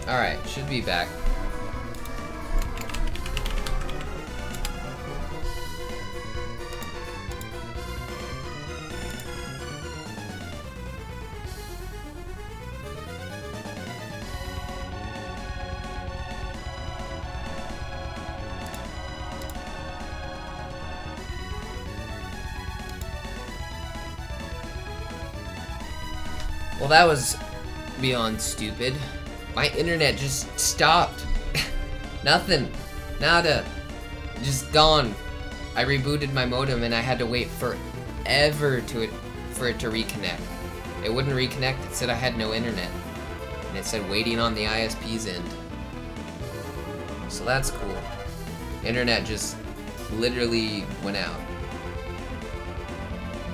Alright, should be back. Well, that was beyond stupid. My internet just stopped. Nothing. Nada. Just gone. I rebooted my modem and I had to wait forever for it to reconnect. It wouldn't reconnect. It said I had no internet. And it said waiting on the ISP's end. So that's cool. Internet just literally went out.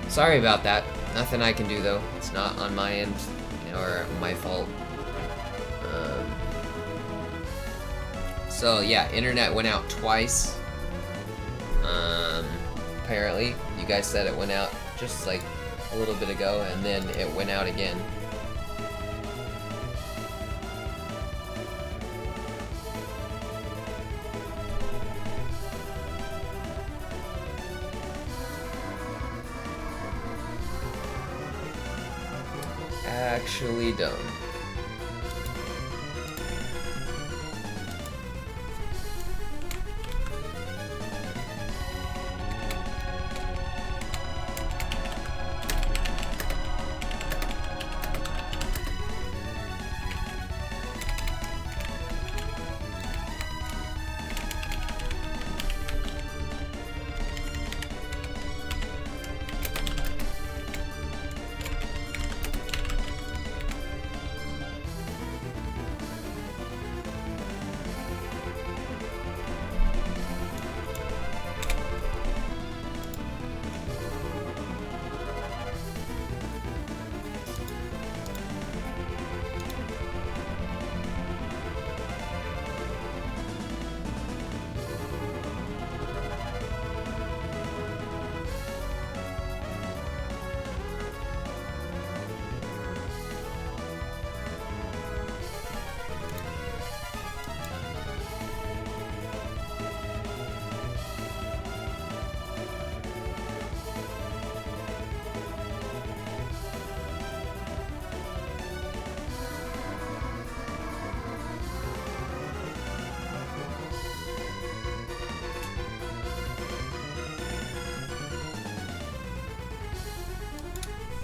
Sorry about that. Nothing I can do though. It's not on my end or my fault. So yeah, internet went out twice. Apparently, you guys said it went out just like a little bit ago, and then it went out again. Actually done.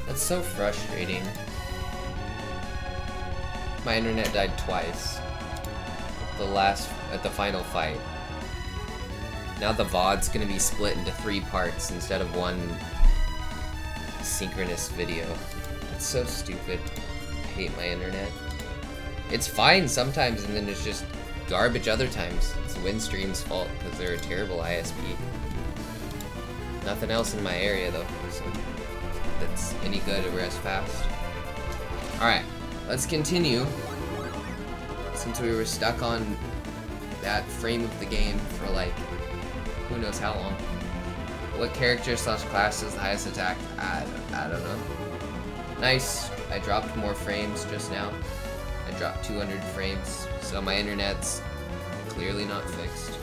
That's so frustrating. My internet died twice. At the final fight. Now the VOD's gonna be split into 3 parts instead of one synchronous video. It's so stupid. I hate my internet. It's fine sometimes and then it's just garbage other times. It's Windstream's fault because they're a terrible ISP. Nothing else in my area though, so that's any good or as fast. Alright, let's continue. Since we were stuck on that frame of the game for like, who knows how long. What character / class is the highest attack? I don't know. Nice, I dropped more frames just now. I dropped 200 frames, so my internet's clearly not fixed.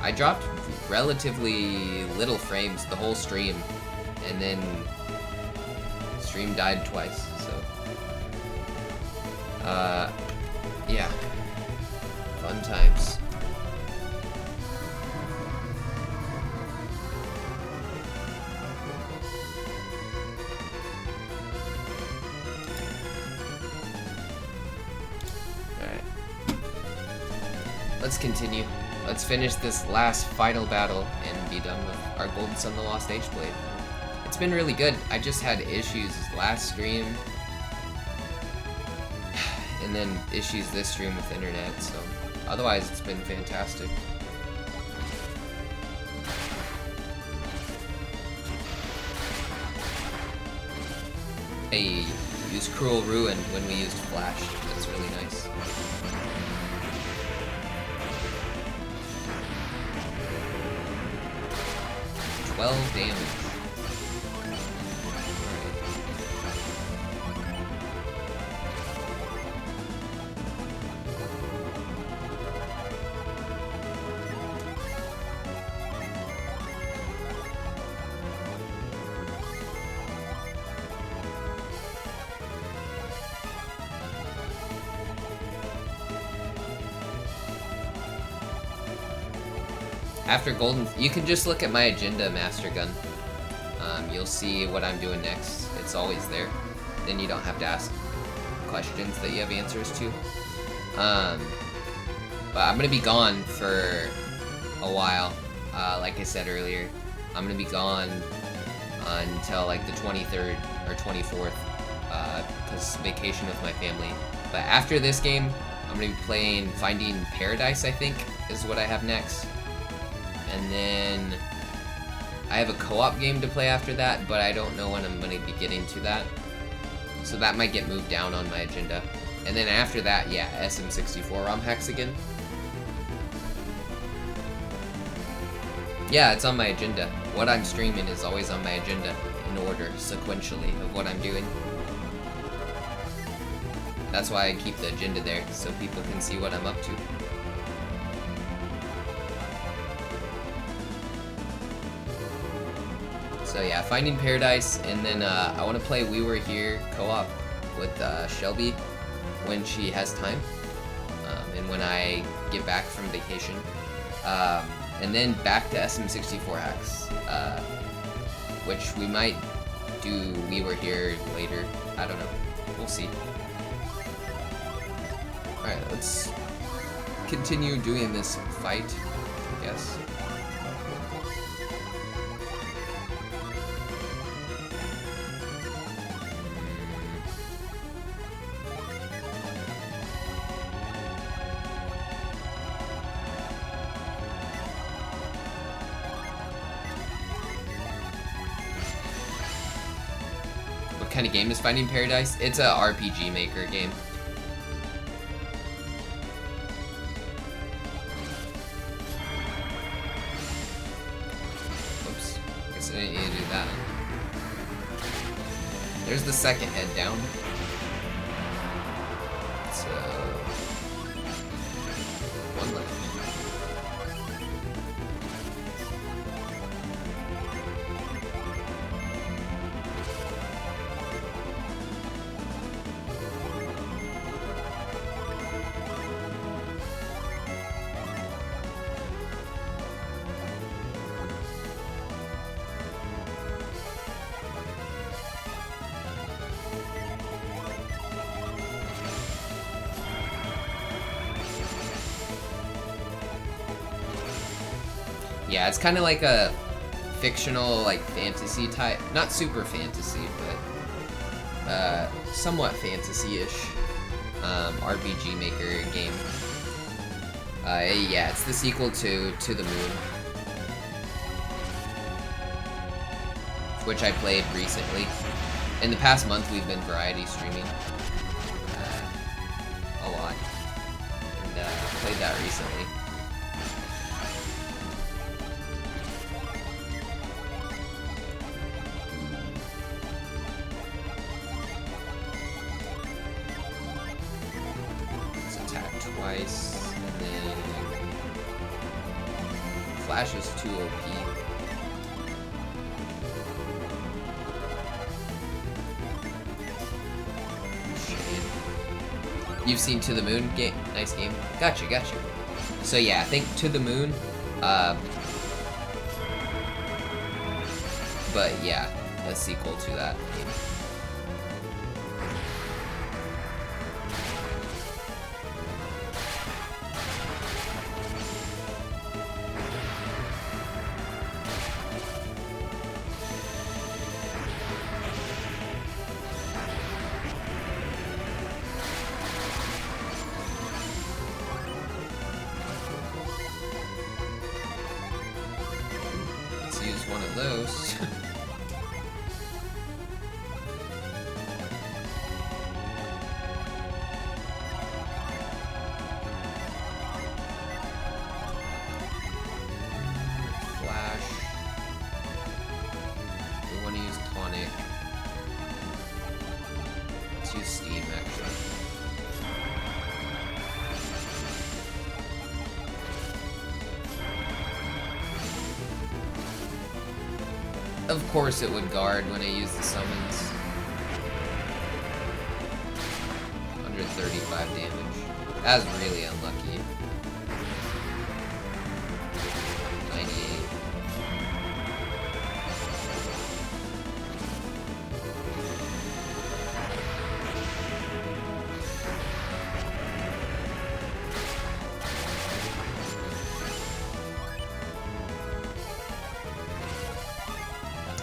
I dropped relatively little frames the whole stream, and then stream died twice, so yeah, fun times. Alright, let's continue. Let's finish this last final battle and be done with our Golden Sun the Lost H-Blade. It's been really good. I just had issues last stream, and then issues this stream with internet, so otherwise it's been fantastic. I used Cruel Ruin when we used Flash. That's really nice. $12 damage. After Golden, you can just look at my agenda, Master Gun. You'll see what I'm doing next. It's always there. Then you don't have to ask questions that you have answers to. But I'm gonna be gone for a while. Like I said earlier, I'm gonna be gone until like the 23rd or 24th, because vacation with my family. But after this game, I'm gonna be playing Finding Paradise, I think, is what I have next. And then I have a co-op game to play after that, but I don't know when I'm gonna be getting to that. So that might get moved down on my agenda. And then after that, yeah, SM64 ROM hacks again. Yeah, it's on my agenda. What I'm streaming is always on my agenda in order, sequentially, of what I'm doing. That's why I keep the agenda there, so people can see what I'm up to. So yeah, Finding Paradise, and then I want to play We Were Here co-op with Shelby when she has time, and when I get back from vacation. And then back to SM64 hacks, which we might do We Were Here later. I don't know. We'll see. Alright, let's continue doing this fight, I guess. What kind of game is Finding Paradise? It's a RPG Maker game. Oops, guess I didn't need to do that. There's the second head down. So one left. Yeah, it's kind of like a fictional, like, fantasy type, not super fantasy, but somewhat fantasy-ish RPG Maker game. Yeah, it's the sequel to the Moon, which I played recently. In the past month, we've been variety streaming a lot, and played that recently. Twice, and then Flash is too OP. Shade. You've seen To the Moon? Nice game. Gotcha. So yeah, I think To the Moon, but yeah, a sequel to that game. One of those. Flash. We want to use Tonic. Let's use Steam, actually. Of course it would guard when I use the summons. 135 damage. That was really unlucky. 90.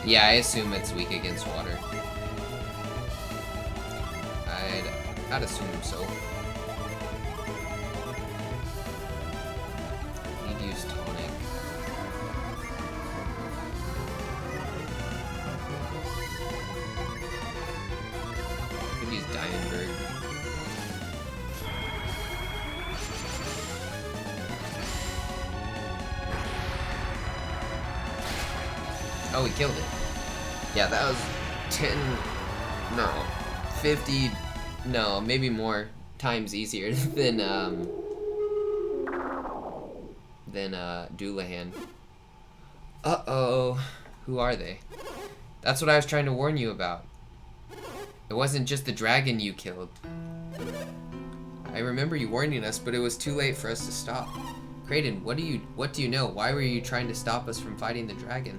Yeah, I assume it's weak against water. I'd assume so. Need to use tonic. Could use Diamondberg. Oh, we killed it. Yeah, that was 10, no, 50, no, maybe more times easier than Doulahan. Uh-oh. Who are they? That's what I was trying to warn you about. It wasn't just the dragon you killed. I remember you warning us, but it was too late for us to stop. Kraden, what do you know? Why were you trying to stop us from fighting the dragon?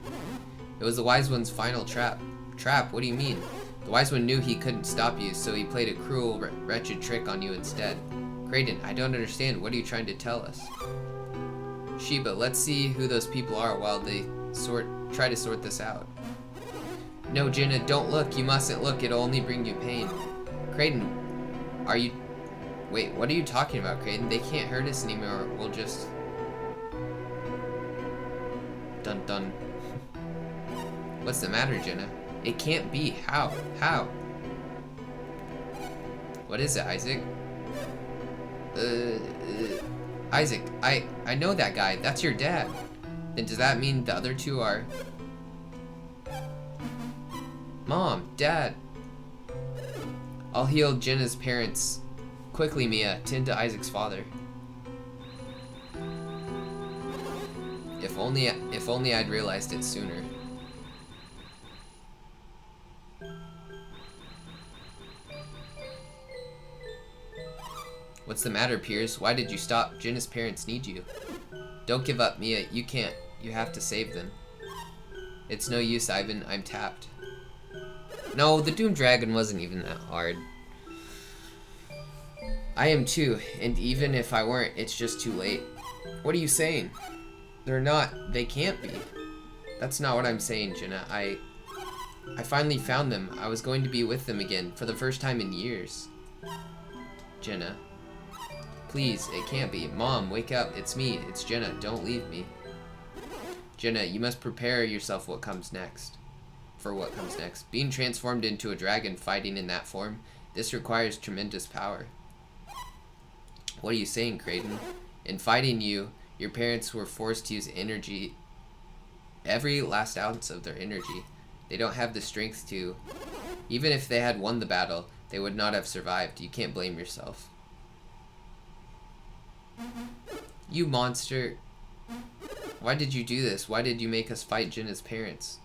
It was the Wise One's final trap. Trap? What do you mean? The Wise One knew he couldn't stop you, so he played a cruel, wretched trick on you instead. Kraden, I don't understand. What are you trying to tell us? Sheba, let's see who those people are while they try to sort this out. No, Jenna, don't look. You mustn't look. It'll only bring you pain. Kraden, are you... Wait, what are you talking about, Kraden? They can't hurt us anymore. We'll just... Dun dun. What's the matter, Jenna? It can't be. How? How? What is it, Isaac? Isaac, I know that guy. That's your dad. Then does that mean the other two are... Mom, Dad. I'll heal Jenna's parents. Quickly, Mia. Tend to Isaac's father. If only I'd realized it sooner. What's the matter, Piers? Why did you stop? Jenna's parents need you. Don't give up, Mia. You can't. You have to save them. It's no use, Ivan. I'm tapped. No, the Doom Dragon wasn't even that hard. I am too, and even if I weren't, it's just too late. What are you saying? They're not. They can't be. That's not what I'm saying, Jenna. I finally found them. I was going to be with them again, for the first time in years. Jenna. Please, it can't be. Mom, wake up. It's me. It's Jenna. Don't leave me. Jenna, you must prepare yourself what comes next. For what comes next. Being transformed into a dragon fighting in that form, this requires tremendous power. What are you saying, Kraden? In fighting you, your parents were forced to use energy, every last ounce of their energy. They don't have the strength to. Even if they had won the battle, they would not have survived. You can't blame yourself. You monster. Why did you do this? Why did you make us fight Jenna's parents?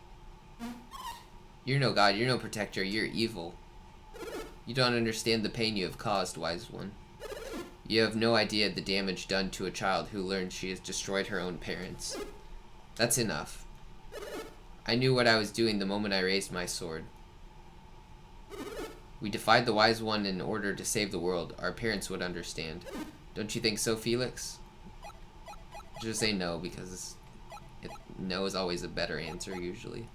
You're no god, you're no protector, you're evil. You don't understand the pain you have caused, Wise One. You have no idea the damage done to a child who learns she has destroyed her own parents. That's enough. I knew what I was doing the moment I raised my sword. We defied the Wise One in order to save the world. Our parents would understand. Don't you think so, Felix? Just say no, because no is always a better answer, usually.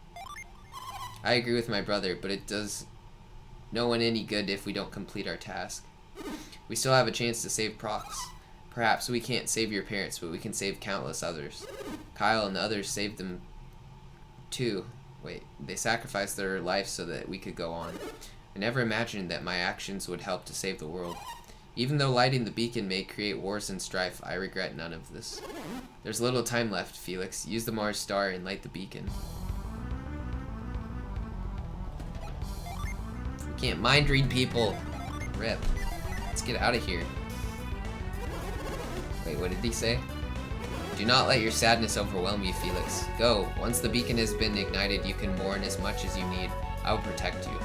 I agree with my brother, but it does no one any good if we don't complete our task. We still have a chance to save Prox. Perhaps we can't save your parents, but we can save countless others. Kyle and the others saved them too. Wait, they sacrificed their life so that we could go on. I never imagined that my actions would help to save the world. Even though lighting the beacon may create wars and strife, I regret none of this. There's little time left, Felix. Use the Mars star and light the beacon. We can't mind read people. Rip. Let's get out of here. Wait, what did he say? Do not let your sadness overwhelm you, Felix. Go. Once the beacon has been ignited, you can mourn as much as you need. I will protect you.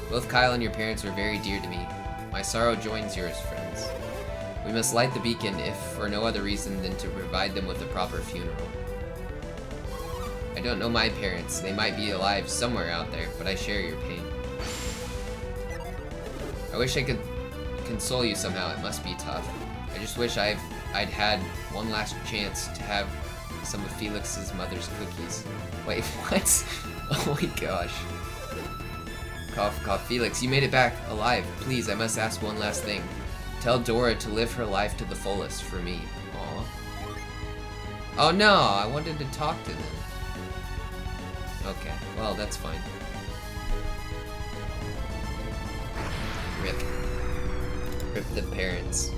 Both Kyle and your parents were very dear to me. My sorrow joins yours, friends. We must light the beacon if for no other reason than to provide them with a proper funeral. I don't know my parents. They might be alive somewhere out there, but I share your pain. I wish I could console you somehow. It must be tough. I just wish I'd had one last chance to have some of Felix's mother's cookies. Wait, what? Oh my gosh. Cough, cough. Felix, you made it back alive. Please, I must ask one last thing. Tell Dora to live her life to the fullest for me. Aw. Oh no, I wanted to talk to them. Okay, well, that's fine. Rip. Rip the parents.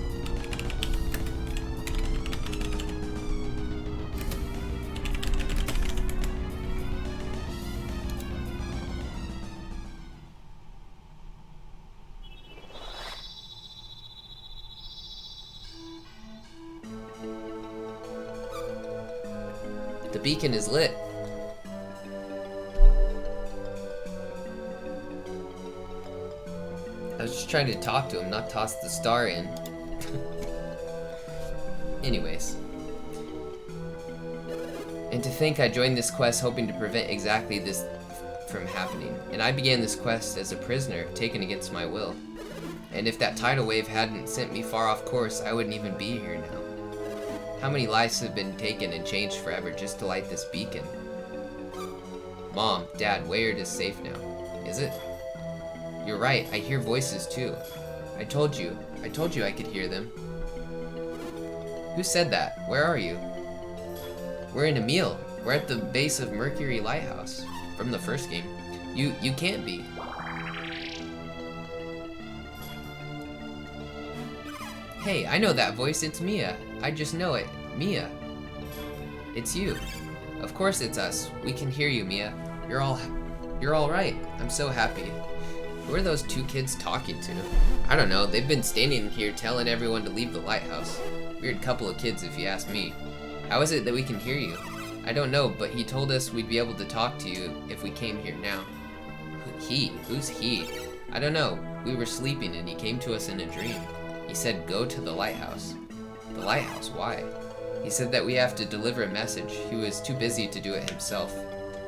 The beacon is lit. I was just trying to talk to him, not toss the star in. Anyways. And to think I joined this quest hoping to prevent exactly this from happening. And I began this quest as a prisoner, taken against my will. And if that tidal wave hadn't sent me far off course, I wouldn't even be here now. How many lives have been taken and changed forever just to light this beacon? Mom, Dad, Wayward is safe now. Is it? You're right, I hear voices too. I told you I could hear them. Who said that? Where are you? We're in Emil. We're at the base of Mercury Lighthouse. From the first game. You can't be. Hey, I know that voice, it's Mia. I just know it. Mia. It's you. Of course it's us. We can hear you, Mia. You're all right. I'm so happy. Who are those two kids talking to? I don't know. They've been standing here telling everyone to leave the lighthouse. Weird couple of kids, if you ask me. How is it that we can hear you? I don't know, but he told us we'd be able to talk to you if we came here now. He? Who's he? I don't know. We were sleeping and he came to us in a dream. He said, go to the lighthouse. The lighthouse? Why? He said that we have to deliver a message. He was too busy to do it himself.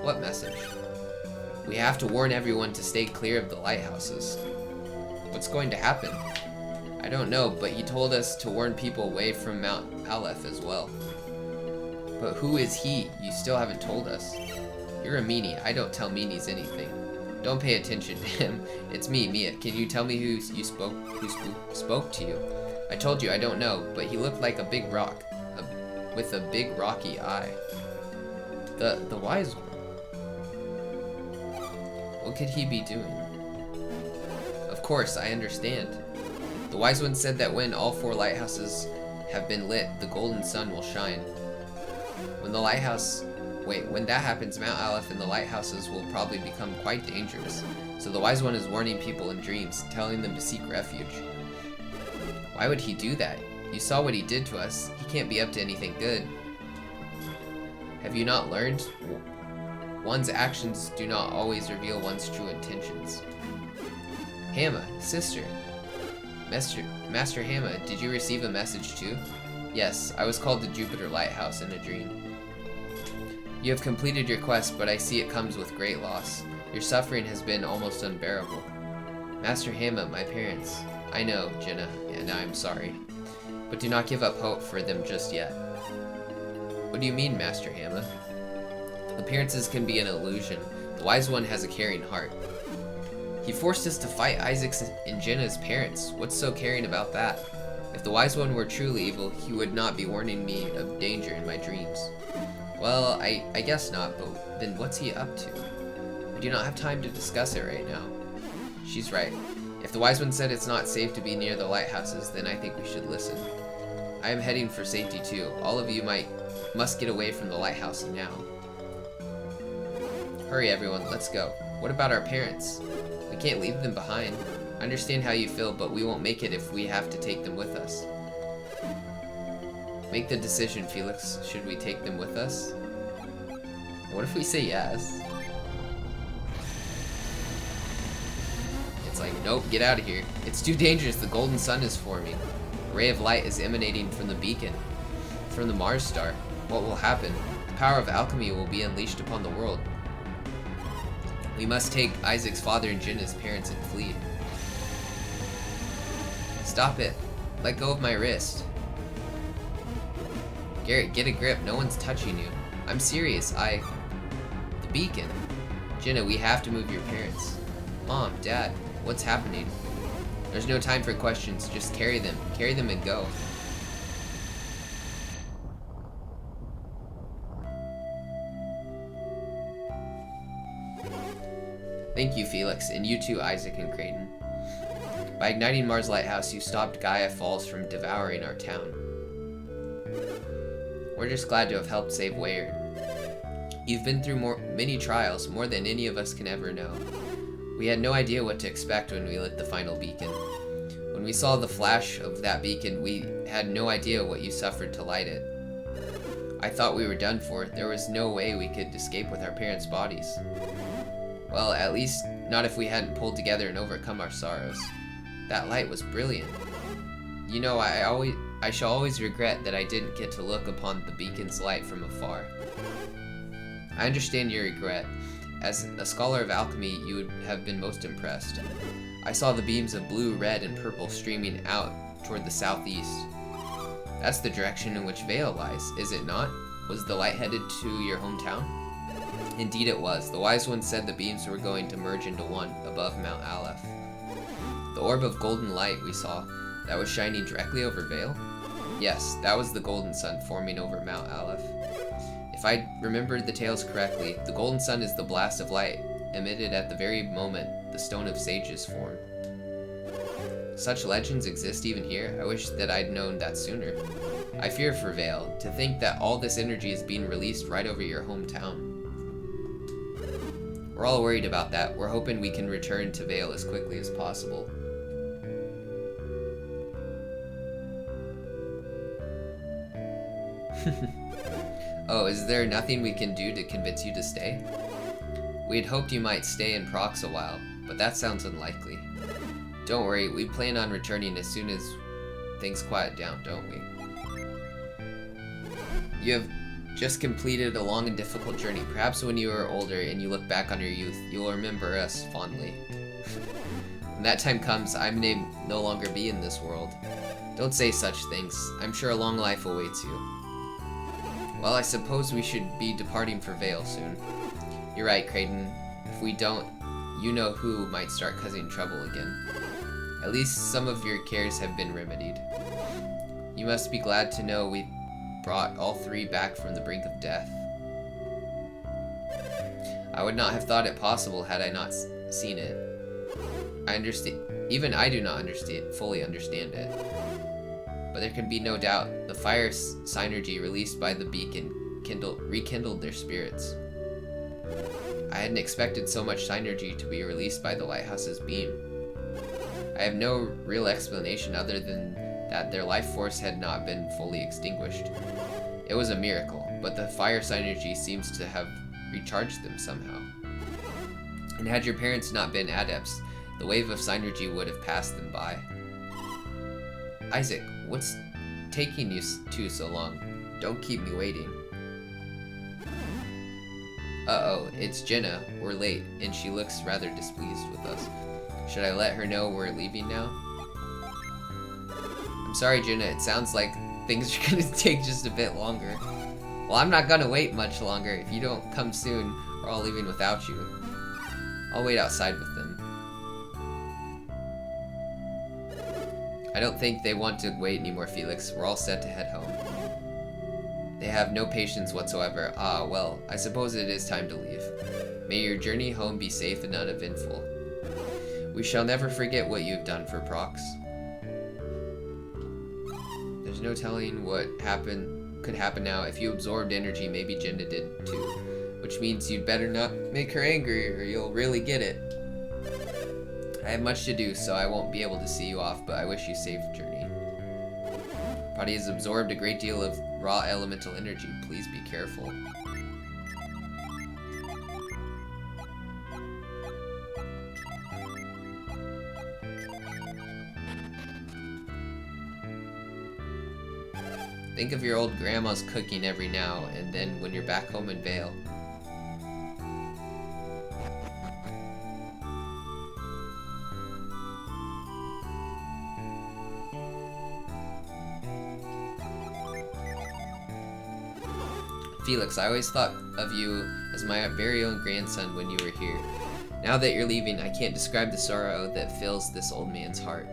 What message? We have to warn everyone to stay clear of the lighthouses. What's going to happen? I don't know, but he told us to warn people away from Mount Aleph as well. But who is he? You still haven't told us. You're a meanie. I don't tell meanies anything. Don't pay attention to him. It's me, Mia. Can you tell me who spoke to you? I told you I don't know, but he looked like a big rock, with a big rocky eye. The wise one. What could he be doing? Of course, I understand. The wise one said that when all 4 lighthouses have been lit, the golden sun will shine. When that happens, Mount Aleph and the lighthouses will probably become quite dangerous. So the wise one is warning people in dreams, telling them to seek refuge. Why would he do that? You saw what he did to us. He can't be up to anything good. Have you not learned? One's actions do not always reveal one's true intentions. Hamma, sister. Master Hamma, did you receive a message too? Yes, I was called to Jupiter Lighthouse in a dream. You have completed your quest, but I see it comes with great loss. Your suffering has been almost unbearable. Master Hamma, my parents. I know, Jenna, and I am sorry. But do not give up hope for them just yet. What do you mean, Master Hamma? Appearances can be an illusion. The wise one has a caring heart. He forced us to fight Isaac's and Jenna's parents. What's so caring about that? If the wise one were truly evil, he would not be warning me of danger in my dreams. Well, I guess not, but then what's he up to? I do not have time to discuss it right now. She's right. If the wise one said it's not safe to be near the lighthouses, then I think we should listen. I am heading for safety too. All of you must get away from the lighthouse now. Hurry everyone, let's go. What about our parents? We can't leave them behind. I understand how you feel, but we won't make it if we have to take them with us. Make the decision, Felix. Should we take them with us? What if we say yes? It's like, nope, get out of here. It's too dangerous. The golden sun is forming. A ray of light is emanating from the beacon, from the Mars star. What will happen? The power of alchemy will be unleashed upon the world. We must take Isaac's father and Jenna's parents and flee. Stop it. Let go of my wrist. Garrett, get a grip. No one's touching you. I'm serious. The beacon. Jenna, we have to move your parents. Mom, Dad, what's happening? There's no time for questions. Just carry them. Carry them and go. Thank you, Felix, and you too, Isaac and Creighton. By igniting Mars Lighthouse, you stopped Gaia Falls from devouring our town. We're just glad to have helped save Weyard. You've been through many trials, more than any of us can ever know. We had no idea what to expect when we lit the final beacon. When we saw the flash of that beacon, we had no idea what you suffered to light it. I thought we were done for. There was no way we could escape with our parents' bodies. Well, at least not if we hadn't pulled together and overcome our sorrows. That light was brilliant. You know, I shall always regret that I didn't get to look upon the beacon's light from afar. I understand your regret. As a scholar of alchemy, you would have been most impressed. I saw the beams of blue, red, and purple streaming out toward the southeast. That's the direction in which Vale lies, is it not? Was the light headed to your hometown? Indeed it was. The wise one said the beams were going to merge into one above Mount Aleph. The orb of golden light we saw, that was shining directly over Vale? Yes, that was the golden sun forming over Mount Aleph. If I remembered the tales correctly, the golden sun is the blast of light emitted at the very moment the Stone of Sages formed. Such legends exist even here. I wish that I'd known that sooner. I fear for Vale, to think that all this energy is being released right over your hometown. We're all worried about that. We're hoping we can return to Vale as quickly as possible. Oh, is there nothing we can do to convince you to stay? We had hoped you might stay in Prox a while, but that sounds unlikely. Don't worry, we plan on returning as soon as things quiet down, don't we? You have just completed a long and difficult journey. Perhaps when you are older and you look back on your youth, you will remember us fondly. When that time comes, I may no longer be in this world. Don't say such things. I'm sure a long life awaits you. Well, I suppose we should be departing for Vale soon. You're right, Creighton. If we don't, you know who might start causing trouble again. At least some of your cares have been remedied. You must be glad to know we brought all three back from the brink of death. I would not have thought it possible had I not seen it. I understand. Even I do not fully understand it. But there can be no doubt the fire synergy released by the beacon rekindled their spirits. I hadn't expected so much synergy to be released by the lighthouse's beam. I have no real explanation other than that their life force had not been fully extinguished. It was a miracle, but the fire synergy seems to have recharged them somehow. And had your parents not been adepts, the wave of synergy would have passed them by. Isaac, what's taking you two so long? Don't keep me waiting. Uh-oh, it's Jenna. We're late, and she looks rather displeased with us. Should I let her know we're leaving now? I'm sorry, Jenna. It sounds like things are gonna take just a bit longer. Well, I'm not gonna wait much longer. If you don't come soon, we're all leaving without you. I'll wait outside with them. I don't think they want to wait anymore, Felix. We're all set to head home. They have no patience whatsoever. Ah, well, I suppose it is time to leave. May your journey home be safe and uneventful. We shall never forget what you've done for Prox. There's no telling what could happen now. If you absorbed energy, maybe Jenna did too. Which means you'd better not make her angry or you'll really get it. I have much to do, so I won't be able to see you off, but I wish you a safe journey. Body has absorbed a great deal of raw elemental energy. Please be careful. Think of your old grandma's cooking every now and then when you're back home in Vale. Felix, I always thought of you as my very own grandson when you were here. Now that you're leaving, I can't describe the sorrow that fills this old man's heart.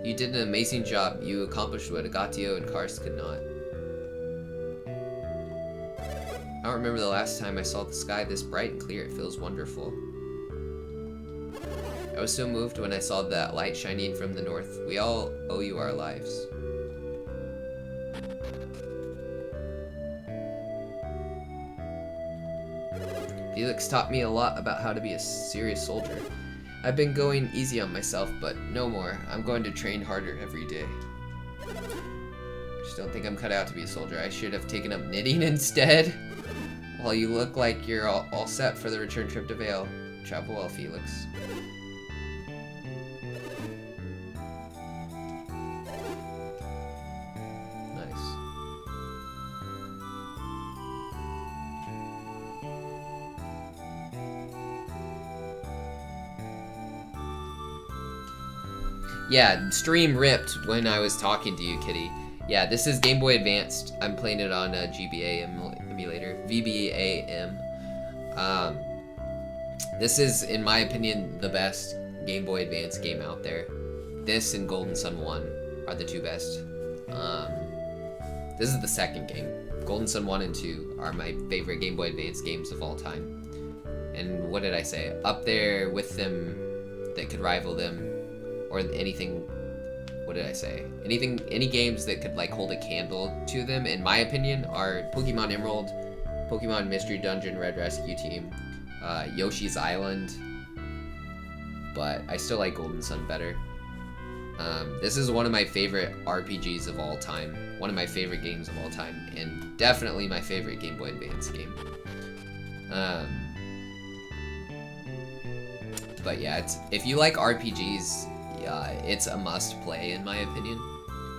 You did an amazing job. You accomplished what Agatio and Kars could not. I don't remember the last time I saw the sky this bright and clear. It feels wonderful. I was so moved when I saw that light shining from the north. We all owe you our lives. Felix taught me a lot about how to be a serious soldier. I've been going easy on myself, but no more. I'm going to train harder every day. I just don't think I'm cut out to be a soldier. I should have taken up knitting instead. Well, you look like you're all set for the return trip to Vale. Travel well, Felix. Yeah, stream ripped when I was talking to you, Kitty. Yeah, this is Game Boy Advanced. I'm playing it on a GBA emulator, VBAM. This is, in my opinion, the best Game Boy Advance game out there. This and Golden Sun 1 are the two best. This is the second game. Golden Sun 1 and 2 are my favorite Game Boy Advance games of all time. And what did I say? Up there with them that could rival them. Or anything, what did I say? Any games that could like hold a candle to them, in my opinion, are Pokemon Emerald, Pokemon Mystery Dungeon, Red Rescue Team, Yoshi's Island, but I still like Golden Sun better. This is one of my favorite RPGs of all time, one of my favorite games of all time, and definitely my favorite Game Boy Advance game. But yeah, if you like RPGs, it's a must-play in my opinion.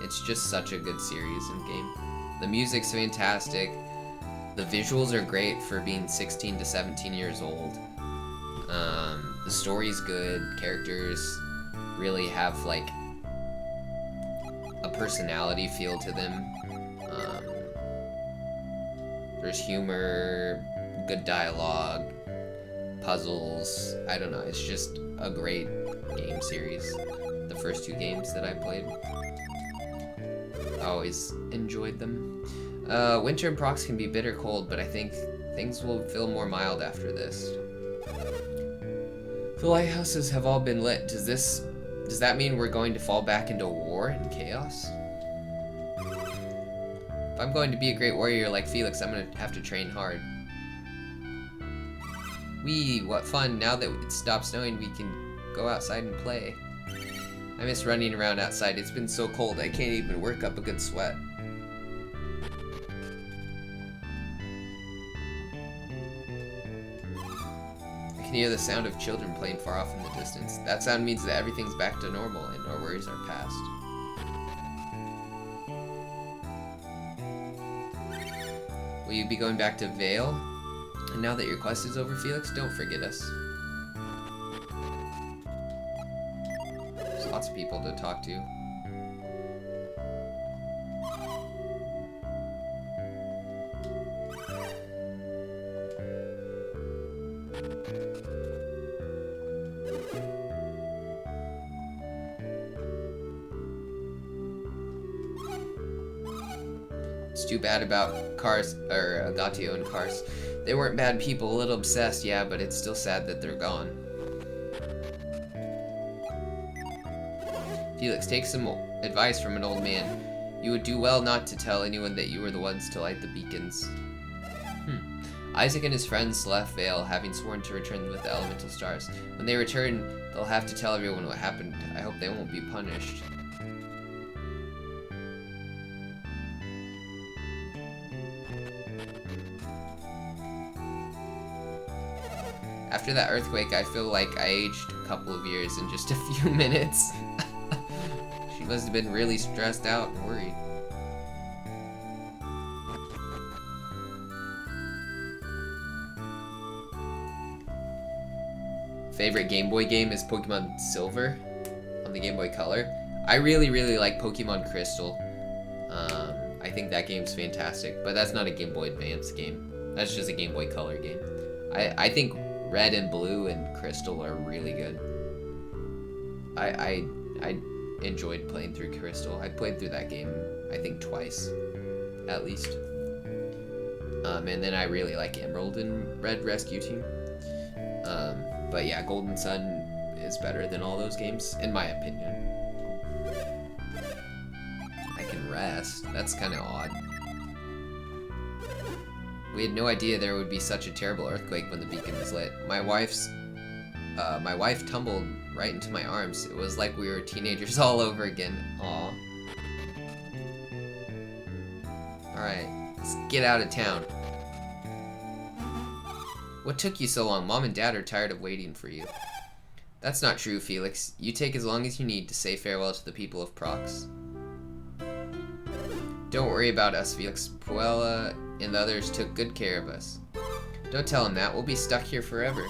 It's just such a good series and game. The music's fantastic. The visuals are great for being 16 to 17 years old. The story's good. Characters really have like a personality feel to them. There's humor, good dialogue, puzzles. I don't know. It's just a great game series. The first two games that I played, I always enjoyed them. Winter in Prox can be bitter cold, but I think things will feel more mild after this. The lighthouses have all been lit. Does that mean we're going to fall back into war and chaos? If I'm going to be a great warrior like Felix, I'm gonna have to train hard. Whee, what fun. Now that it stopped snowing, we can go outside and play. I miss running around outside. It's been so cold, I can't even work up a good sweat. I can hear the sound of children playing far off in the distance. That sound means that everything's back to normal and our worries are past. Will you be going back to Vale? And now that your quest is over, Felix, don't forget us. There's lots of people to talk to. It's too bad about Kars, or Agatio and Kars. They weren't bad people, a little obsessed, yeah, but it's still sad that they're gone. Felix, take some advice from an old man. You would do well not to tell anyone that you were the ones to light the beacons. Isaac and his friends left Vale, having sworn to return with the elemental stars. When they return, they'll have to tell everyone what happened. I hope they won't be punished. After that earthquake, I feel like I aged a couple of years in just a few minutes. She must have been really stressed out and worried. Favorite Game Boy game is Pokemon Silver on the Game Boy Color. I really, really like Pokemon Crystal. I think that game's fantastic, but that's not a Game Boy Advance game. That's just a Game Boy Color game. I think Red and Blue and Crystal are really good. I enjoyed playing through Crystal. I played through that game, I think, twice, at least. And then I really like Emerald and Red Rescue Team. But yeah, Golden Sun is better than all those games, in my opinion. I can rest. That's kind of odd. We had no idea there would be such a terrible earthquake when the beacon was lit. My wife tumbled right into my arms. It was like we were teenagers all over again. Aw. Alright, let's get out of town. What took you so long? Mom and Dad are tired of waiting for you. That's not true, Felix. You take as long as you need to say farewell to the people of Prox. Don't worry about us, Felix. Puella and the others took good care of us. Don't tell him that. We'll be stuck here forever.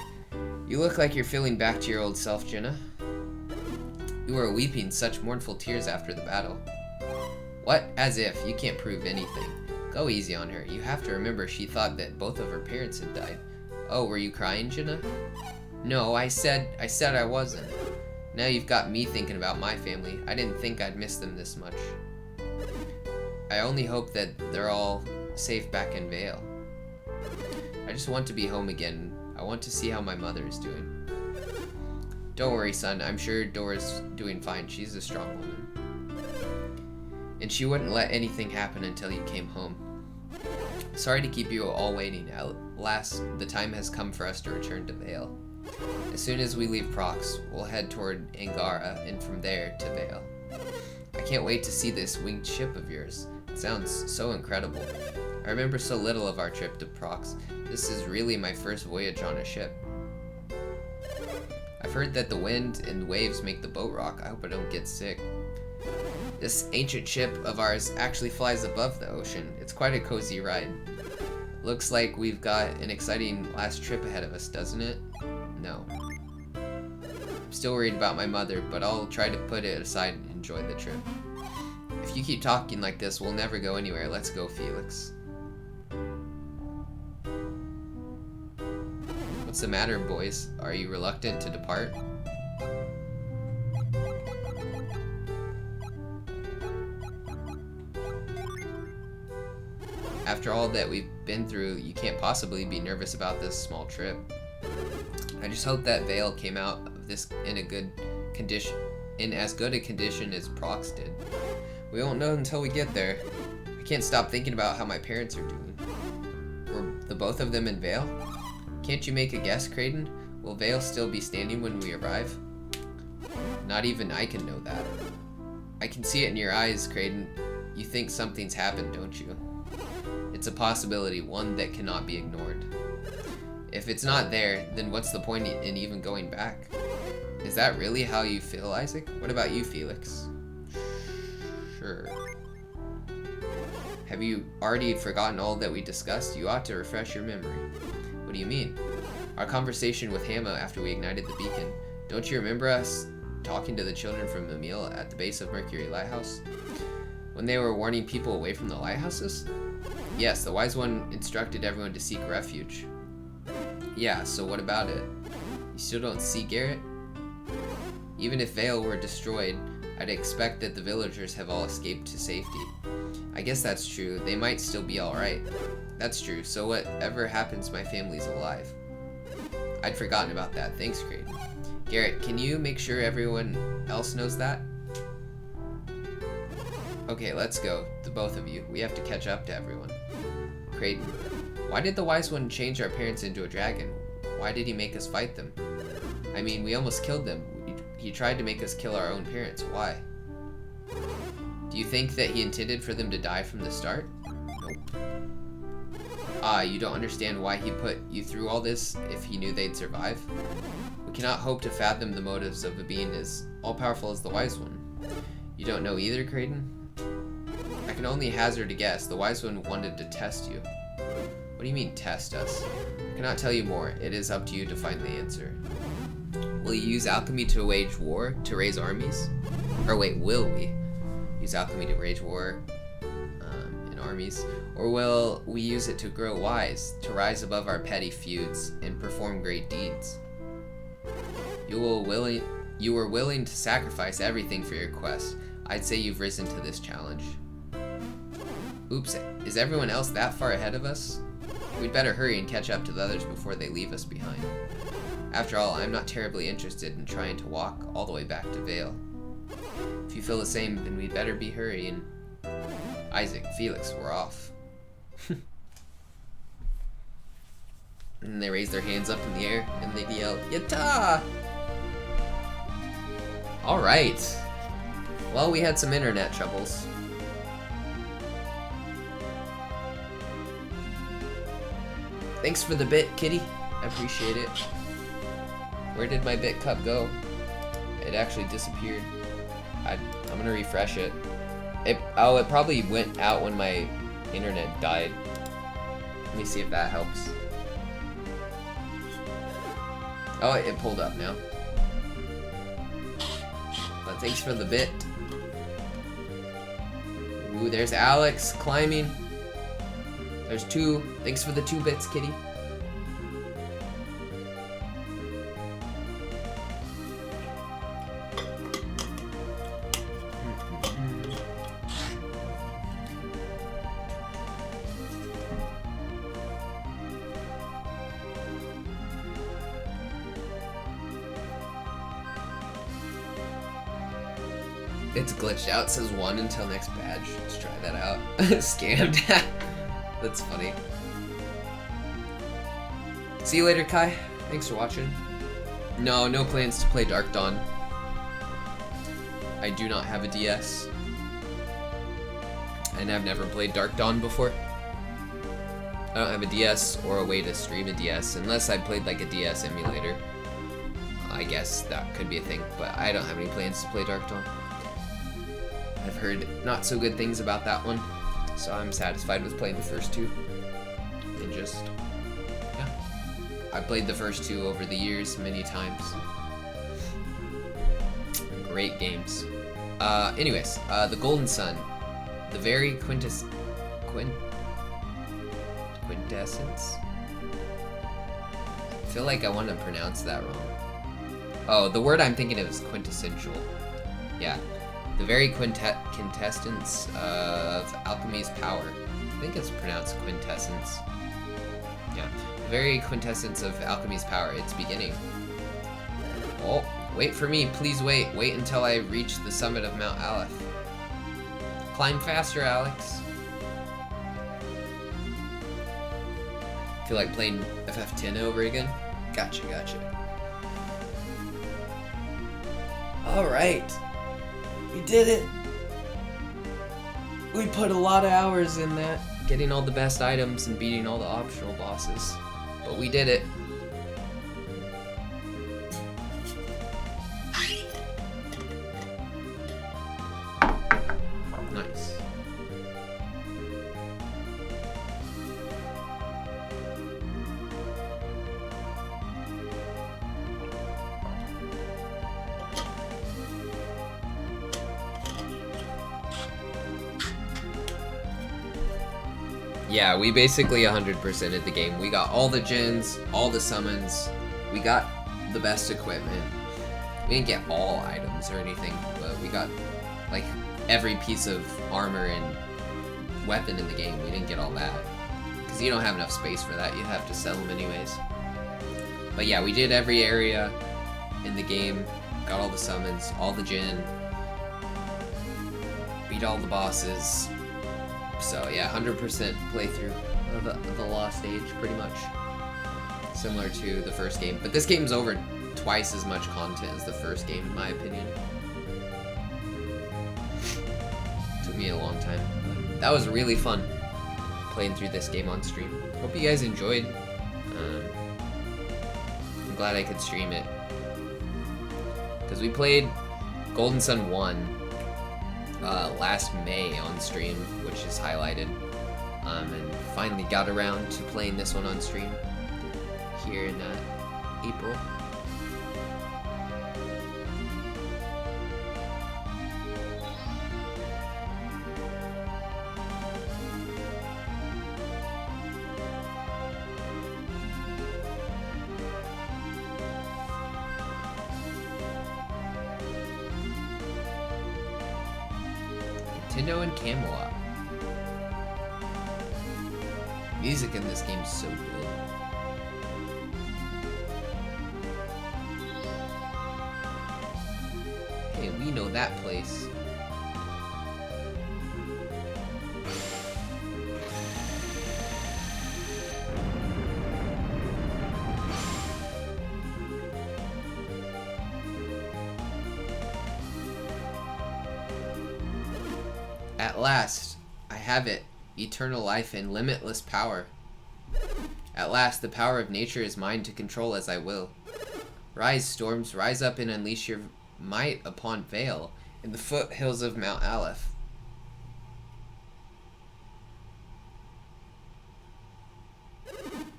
You look like you're feeling back to your old self, Jenna. You are weeping such mournful tears after the battle. What? As if. You can't prove anything. Go easy on her. You have to remember she thought that both of her parents had died. Oh, were you crying, Jenna? No, I said I wasn't. Now you've got me thinking about my family. I didn't think I'd miss them this much. I only hope that they're all safe back in Vale. I just want to be home again. I want to see how my mother is doing. Don't worry, son. I'm sure Dora's doing fine. She's a strong woman. And she wouldn't let anything happen until you came home. Sorry to keep you all waiting. At last, the time has come for us to return to Vale. As soon as we leave Prox, we'll head toward Angara and from there to Vale. I can't wait to see this winged ship of yours. It sounds so incredible. I remember so little of our trip to Prox. This is really my first voyage on a ship. I've heard that the wind and waves make the boat rock. I hope I don't get sick. This ancient ship of ours actually flies above the ocean. It's quite a cozy ride. Looks like we've got an exciting last trip ahead of us, doesn't it? No. I'm still worried about my mother, but I'll try to put it aside and enjoy the trip. If you keep talking like this, we'll never go anywhere. Let's go, Felix. What's the matter, boys? Are you reluctant to depart? After all that we've been through, you can't possibly be nervous about this small trip. I just hope that Vale came out of this in as good a condition as Prox did. We won't know until we get there. I can't stop thinking about how my parents are doing. Were the both of them in Vale? Can't you make a guess, Kraden? Will Vale still be standing when we arrive? Not even I can know that. I can see it in your eyes, Kraden. You think something's happened, don't you? It's a possibility, one that cannot be ignored. If it's not there, then what's the point in even going back? Is that really how you feel, Isaac? What about you, Felix? Sure. Have you already forgotten all that we discussed? You ought to refresh your memory. What do you mean? Our conversation with Hama after we ignited the beacon. Don't you remember us talking to the children from Emil at the base of Mercury Lighthouse? When they were warning people away from the lighthouses? Yes, the Wise One instructed everyone to seek refuge. Yeah, so what about it? You still don't see Garrett? Even if Vale were destroyed, I'd expect that the villagers have all escaped to safety. I guess that's true. They might still be alright. That's true, so whatever happens, my family's alive. I'd forgotten about that. Thanks, Kraden. Garrett, can you make sure everyone else knows that? Okay, let's go. The both of you. We have to catch up to everyone. Kraden, why did the Wise One change our parents into a dragon? Why did he make us fight them? I mean, we almost killed them. He tried to make us kill our own parents. Why? Do you think that he intended for them to die from the start? Nope. Ah, you don't understand why he put you through all this if he knew they'd survive? We cannot hope to fathom the motives of a being as all-powerful as the Wise One. You don't know either, Kraden? I can only hazard a guess. The Wise One wanted to test you. What do you mean, test us? I cannot tell you more. It is up to you to find the answer. Will you use alchemy to wage war, to raise armies? Or wait, will we use alchemy to wage war in armies? Or will we use it to grow wise, to rise above our petty feuds, and perform great deeds? You were willing to sacrifice everything for your quest. I'd say you've risen to this challenge. Oops, is everyone else that far ahead of us? We'd better hurry and catch up to the others before they leave us behind. After all, I'm not terribly interested in trying to walk all the way back to Vale. If you feel the same, then we'd better be hurrying. Isaac, Felix, we're off. And they raise their hands up in the air and they yell, Yatta! Alright. Well, we had some internet troubles. Thanks for the bit, kitty. I appreciate it. Where did my bit cup go? It actually disappeared. I'm gonna refresh it. It probably went out when my internet died. Let me see if that helps. Oh, it pulled up now. But thanks for the bit. Ooh, there's Alex climbing. There's 2. Thanks for the 2 bits, kitty. It's glitched out. It says 1 until next badge. Let's try that out. Scammed. That's funny. See you later, Kai. Thanks for watching. No plans to play Dark Dawn. I do not have a DS. And I've never played Dark Dawn before. I don't have a DS or a way to stream a DS, unless I played like a DS emulator. I guess that could be a thing, but I don't have any plans to play Dark Dawn. I've heard not so good things about that one, so I'm satisfied with playing the first 2. And just, yeah. I played the first 2 over the years many times. Great games. Anyways, the Golden Sun. The very quintessence? I feel like I want to pronounce that wrong. Oh, the word I'm thinking of is quintessential. Yeah. The very quintessence of alchemy's power. I think it's pronounced quintessence. Yeah. The very quintessence of alchemy's power. Its beginning. Oh, wait for me. Please wait. Wait until I reach the summit of Mount Aleph. Climb faster, Alex. Feel like playing FF10 over again? Gotcha. Alright. We did it! We put a lot of hours in that, getting all the best items and beating all the optional bosses. But we did it. Nice. Yeah, we basically 100%ed the game. We got all the gens, all the summons, we got the best equipment. We didn't get all items or anything, but we got like every piece of armor and weapon in the game. We didn't get all that, because you don't have enough space for that. You have to sell them anyways. But yeah, we did every area in the game, got all the summons, all the gen, beat all the bosses. So yeah, 100% playthrough of the Lost Age, pretty much. Similar to the first game. But this game's over twice as much content as the first game, in my opinion. Took me a long time. But that was really fun, playing through this game on stream. Hope you guys enjoyed. I'm glad I could stream it. Because we played Golden Sun 1 last May on stream, which is highlighted, and finally got around to playing this one on stream here in April. Nintendo and Camelot. Music in this game is so good. Hey, we know that place. At last, I have it. Eternal life and limitless power. At last, the power of nature is mine to control as I will. Rise, storms, rise up and unleash your might upon Vale in the foothills of Mount Aleph.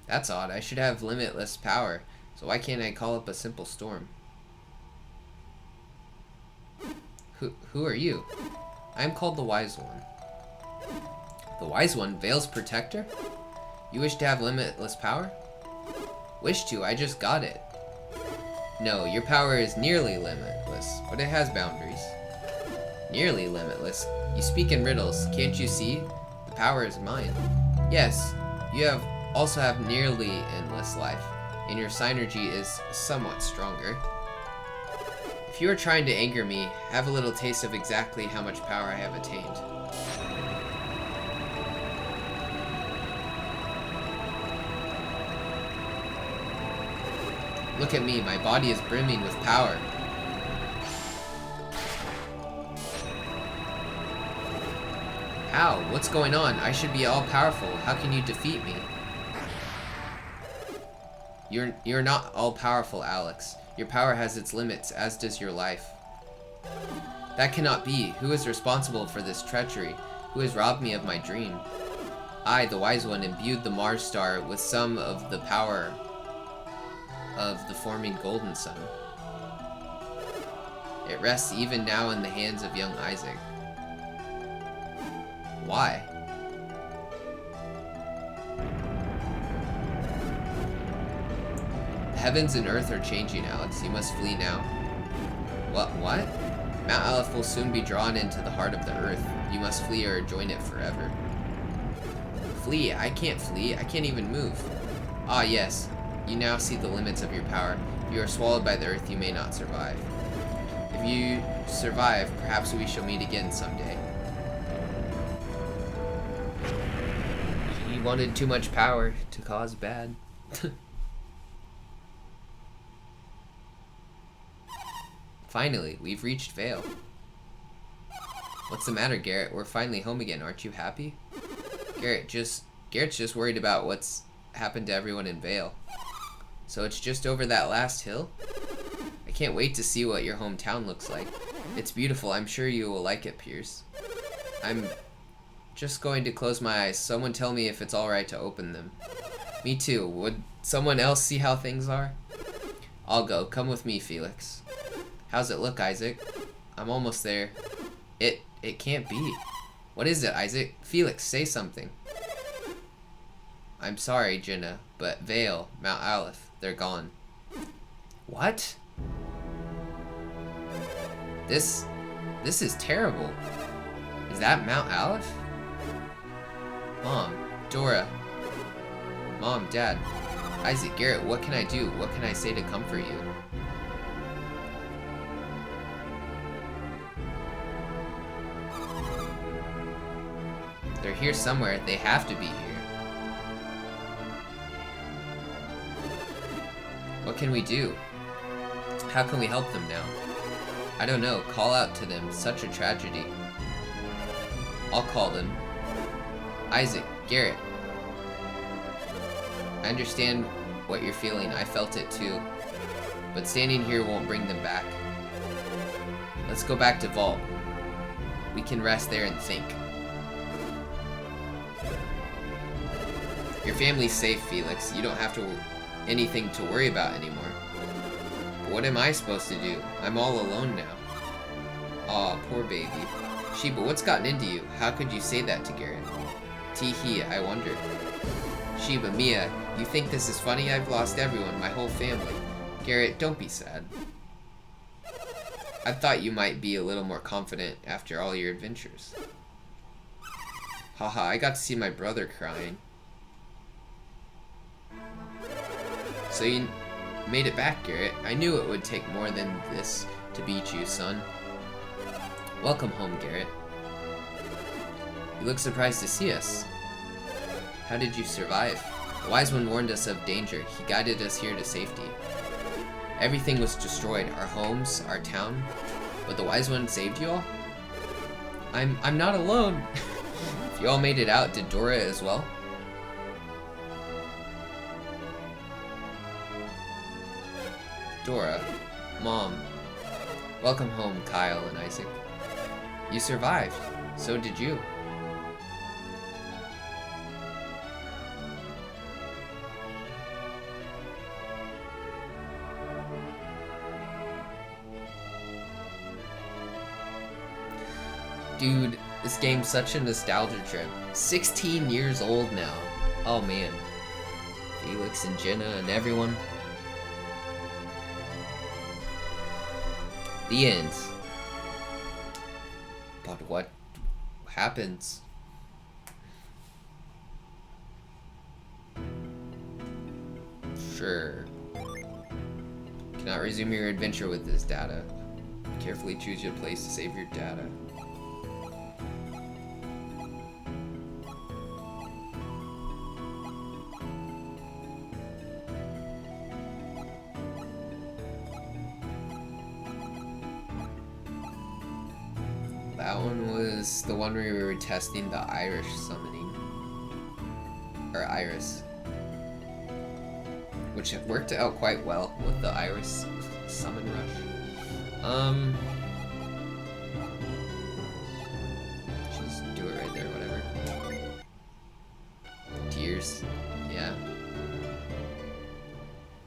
That's odd. I should have limitless power, so why can't I call up a simple storm? Who are you? I am called the Wise One. The Wise One? Vale's protector? You wish to have limitless power? Wish to, I just got it. No, your power is nearly limitless, but it has boundaries. Nearly limitless? You speak in riddles, can't you see? The power is mine. Yes, you also have nearly endless life, and your synergy is somewhat stronger. If you are trying to anger me, have a little taste of exactly how much power I have attained. Look at me, my body is brimming with power. How? What's going on? I should be all-powerful. How can you defeat me? You're not all-powerful, Alex. Your power has its limits, as does your life. That cannot be. Who is responsible for this treachery? Who has robbed me of my dream? I, the Wise One, imbued the Mars star with some of the power of the forming Golden Sun. It rests even now in the hands of young Isaac. Why? The heavens and earth are changing, Alex. You must flee now. What? Mount Aleph will soon be drawn into the heart of the earth. You must flee or join it forever. Flee? I can't flee. I can't even move. Ah, yes. You now see the limits of your power. If you are swallowed by the earth, you may not survive. If you survive, perhaps we shall meet again someday. He wanted too much power to cause bad. Finally, we've reached Vale. What's the matter, Garrett? We're finally home again. Aren't you happy? Garrett's just worried about what's happened to everyone in Vale. So it's just over that last hill? I can't wait to see what your hometown looks like. It's beautiful. I'm sure you will like it, Pierce. I'm just going to close my eyes. Someone tell me if it's alright to open them. Me too. Would someone else see how things are? I'll go. Come with me, Felix. How's it look, Isaac? I'm almost there. It can't be. What is it, Isaac? Felix, say something. I'm sorry, Jenna, but Vale, Mount Aleph, they're gone. What? This is terrible. Is that Mount Aleph? Mom, Dora. Mom, Dad. Isaac, Garrett, what can I do? What can I say to comfort you? They're here somewhere. They have to be here. What can we do? How can we help them now? I don't know. Call out to them. Such a tragedy. I'll call them. Isaac, Garrett. I understand what you're feeling. I felt it too. But standing here won't bring them back. Let's go back to Vault. We can rest there and think. Your family's safe, Felix. You don't have anything to worry about anymore. But what am I supposed to do? I'm all alone now. Aw, poor baby. Sheba, what's gotten into you? How could you say that to Garrett? Tee-hee, I wondered. Sheba, Mia, you think this is funny? I've lost everyone, my whole family. Garrett, don't be sad. I thought you might be a little more confident after all your adventures. Haha, I got to see my brother crying. So you made it back, Garrett. I knew it would take more than this to beat you, son. Welcome home, Garrett. You look surprised to see us. How did you survive? The Wise One warned us of danger. He guided us here to safety. Everything was destroyed. Our homes, our town. But the Wise One saved you all? I'm not alone. If you all made it out, did Dora as well? Dora. Mom. Welcome home, Kyle and Isaac. You survived. So did you. Dude, this game's such a nostalgia trip. 16 years old now. Oh man. Felix and Jenna and everyone. The end. But what happens? Sure. Cannot resume your adventure with this data. Carefully choose your place to save your data. That one was the one where we were testing the Irish summoning. Or Iris. Which worked out quite well with the Iris summon rush. Just do it right there, whatever. Tears. Yeah.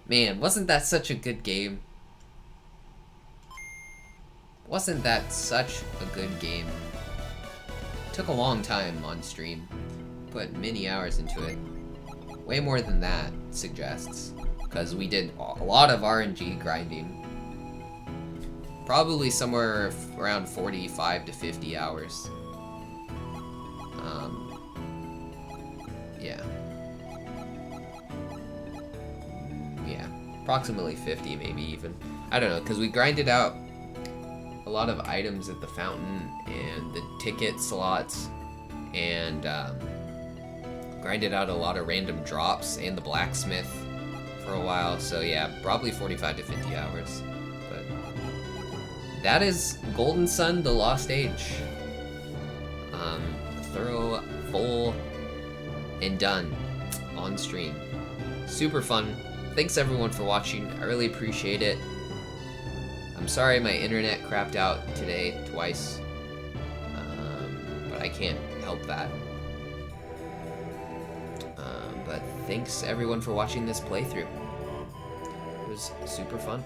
Man, wasn't that such a good game? Wasn't that such a good game? Took a long time on stream. Put many hours into it. Way more than that suggests. Because we did a lot of RNG grinding. Probably somewhere around 45 to 50 hours. Yeah. Yeah. Approximately 50 maybe even. I don't know, because we grinded out a lot of items at the fountain and the ticket slots and grinded out a lot of random drops and the blacksmith for a while. So yeah, probably 45 to 50 hours. But that is Golden Sun: The Lost Age. Thorough, full, and done on stream. Super fun. Thanks everyone for watching. I really appreciate it. I'm sorry my internet crapped out today twice, but I can't help that. But thanks everyone for watching this playthrough. It was super fun.